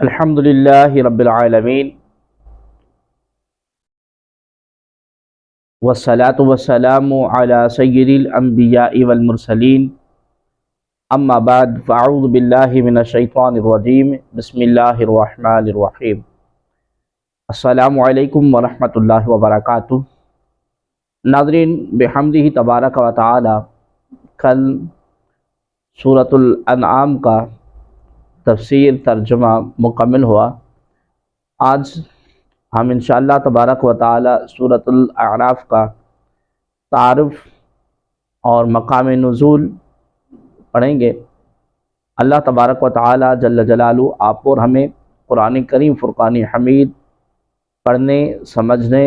الحمد للہ رب العالمین والصلاة والسلام علی سید الانبیاء والمرسلین اما بعد فاعوذ باللہ من الشیطان الرجیم بسم اللہ الرحمن الرحیم السلام علیکم ورحمۃ اللہ وبرکاتہ۔ ناظرین، بحمدہ تبارک و تعالی کل سورۃ الانعام کا تفسیر ترجمہ مکمل ہوا۔ آج ہم انشاءاللہ تبارک و تعالی سورۃ الاعراف کا تعارف اور مقام نزول پڑھیں گے۔ اللہ تبارک و تعالی جل جلالہ آپ اور ہمیں قرآن کریم فرقان حمید پڑھنے، سمجھنے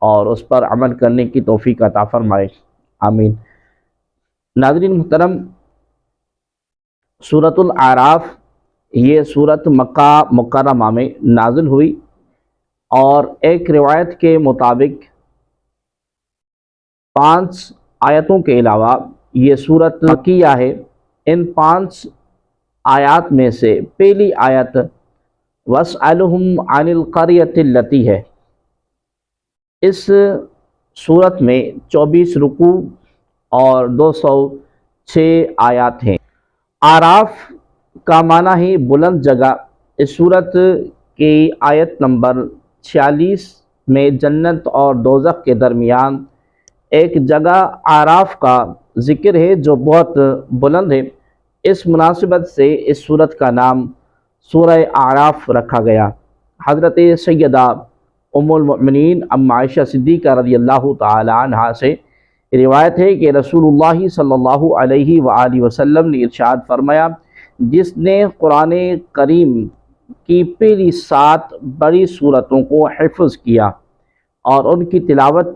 اور اس پر عمل کرنے کی توفیق عطا فرمائے، آمین۔ ناظرین محترم، سورۃ الاعراف یہ سورت مکہ مکرمہ میں نازل ہوئی، اور ایک روایت کے مطابق 5 آیتوں کے علاوہ یہ سورت مکیہ ہے۔ ان 5 آیات میں سے پہلی آیت وَاسْأَلْهُمْ عَنِ الْقَرْيَةِ الَّتِي ہے۔ اس سورت میں 24 رکوع اور 206 آیات ہیں۔ اعراف کا معنی ہے بلند جگہ۔ اس سورت کی آیت نمبر 46 میں جنت اور دوزخ کے درمیان ایک جگہ اعراف کا ذکر ہے جو بہت بلند ہے۔ اس مناسبت سے اس سورت کا نام سورہ اعراف رکھا گیا۔ حضرت سیدہ ام المؤمنین ام عائشہ صدیقہ رضی اللہ تعالی عنہا سے روایت ہے کہ رسول اللہ صلی اللہ علیہ وآلہ وسلم نے ارشاد فرمایا، جس نے قرآن کریم کی پہلی 7 بڑی سورتوں کو حفظ کیا اور ان کی تلاوت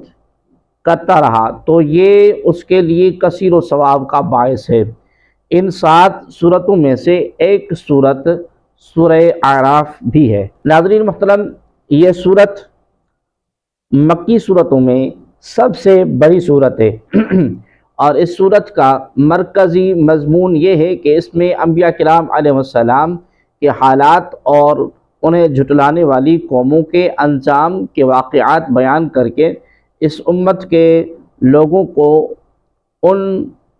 کرتا رہا تو یہ اس کے لیے کثیر و ثواب کا باعث ہے۔ ان 7 سورتوں میں سے ایک سورت سورہ اعراف بھی ہے۔ ناظرین محترم، یہ سورت مکی سورتوں میں سب سے بڑی سورت ہے اور اس سورت کا مرکزی مضمون یہ ہے کہ اس میں انبیاء کرام علیہ السلام کے حالات اور انہیں جھٹلانے والی قوموں کے انجام کے واقعات بیان کر کے اس امت کے لوگوں کو ان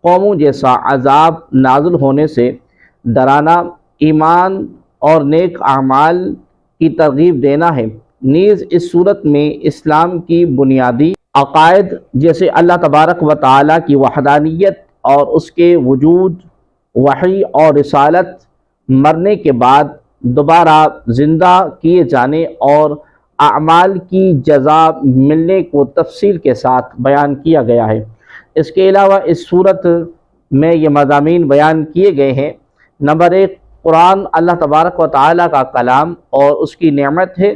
قوموں جیسا عذاب نازل ہونے سے ڈرانا، ایمان اور نیک اعمال کی ترغیب دینا ہے۔ نیز اس صورت میں اسلام کی بنیادی عقائد جیسے اللہ تبارک و تعالیٰ کی وحدانیت اور اس کے وجود، وحی اور رسالت، مرنے کے بعد دوبارہ زندہ کیے جانے اور اعمال کی جزا ملنے کو تفصیل کے ساتھ بیان کیا گیا ہے۔ اس کے علاوہ اس صورت میں یہ مضامین بیان کیے گئے ہیں۔ نمبر 1، قرآن اللہ تبارک و تعالیٰ کا کلام اور اس کی نعمت ہے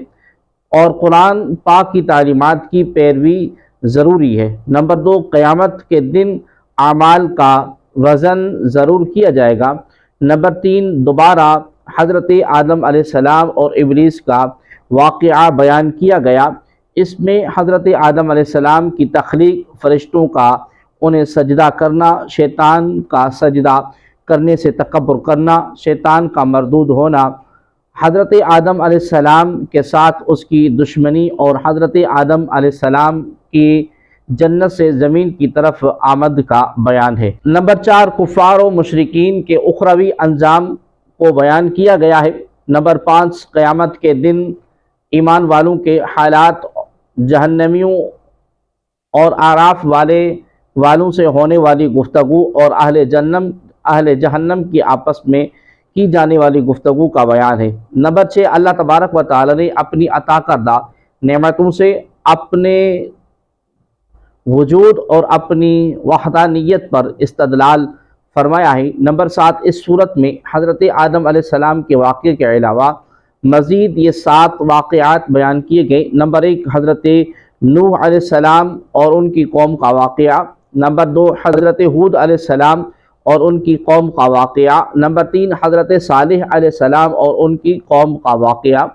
اور قرآن پاک کی تعلیمات کی پیروی ضروری ہے۔ نمبر 2، قیامت کے دن اعمال کا وزن ضرور کیا جائے گا۔ نمبر 3، دوبارہ حضرت آدم علیہ السلام اور ابلیس کا واقعہ بیان کیا گیا۔ اس میں حضرت آدم علیہ السلام کی تخلیق، فرشتوں کا انہیں سجدہ کرنا، شیطان کا سجدہ کرنے سے تکبر کرنا، شیطان کا مردود ہونا، حضرت آدم علیہ السلام کے ساتھ اس کی دشمنی اور حضرت آدم علیہ السلام کی جنت سے زمین کی طرف آمد کا بیان ہے۔ نمبر 4، کفار و مشرکین کے اخروی انجام کو بیان کیا گیا ہے۔ نمبر 5، قیامت کے دن ایمان والوں کے حالات، جہنمیوں اور اعراف والوں سے ہونے والی گفتگو اور اہل جہنم کی آپس میں کی جانے والی گفتگو کا بیان ہے۔ نمبر 6، اللہ تبارک و تعالی نے اپنی عطا کردہ نعمتوں سے اپنے وجود اور اپنی وحدانیت پر استدلال فرمایا ہے۔ نمبر 7، اس صورت میں حضرت آدم علیہ السلام کے واقعے کے علاوہ مزید یہ 7 واقعات بیان کیے گئے۔ نمبر 1، حضرت نوح علیہ السلام اور ان کی قوم کا واقعہ۔ نمبر 2، حضرت ہود علیہ السلام اور ان کی قوم کا واقعہ۔ نمبر 3، حضرت صالح علیہ السلام اور ان کی قوم کا واقعہ۔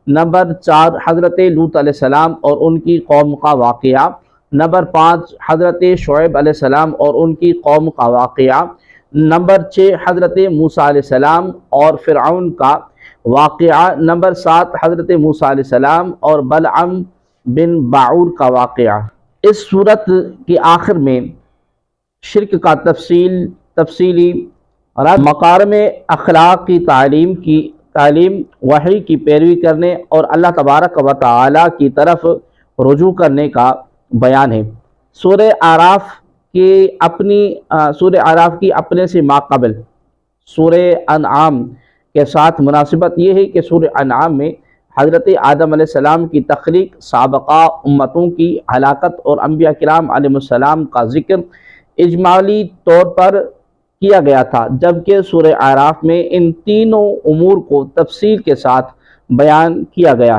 نمبر 4، حضرت لوط علیہ السلام اور ان کی قوم کا واقعہ۔ نمبر 5، حضرت شعیب علیہ السلام اور ان کی قوم کا واقعہ۔ نمبر 6، حضرت موسیٰ علیہ السلام اور فرعون کا واقعہ نمبر 7 حضرت موسیٰ علیہ السلام اور بلعم بن باعور کا واقعہ۔ اس صورت کے آخر میں شرک کا تفصیلی مکارم اخلاق کی تعلیم، وحی کی پیروی کرنے اور اللہ تبارک و تعالی کی طرف رجوع کرنے کا بیان ہے۔ سورہ اعراف کی اپنے سے ماقبل سورہ انعام کے ساتھ مناسبت یہ ہے کہ سورہ انعام میں حضرت آدم علیہ السلام کی تخلیق، سابقہ امتوں کی ہلاکت اور انبیاء کرام علیہ السلام کا ذکر اجمالی طور پر کیا گیا تھا، جبکہ سورہ اعراف میں ان تینوں امور کو تفصیل کے ساتھ بیان کیا گیا ہے۔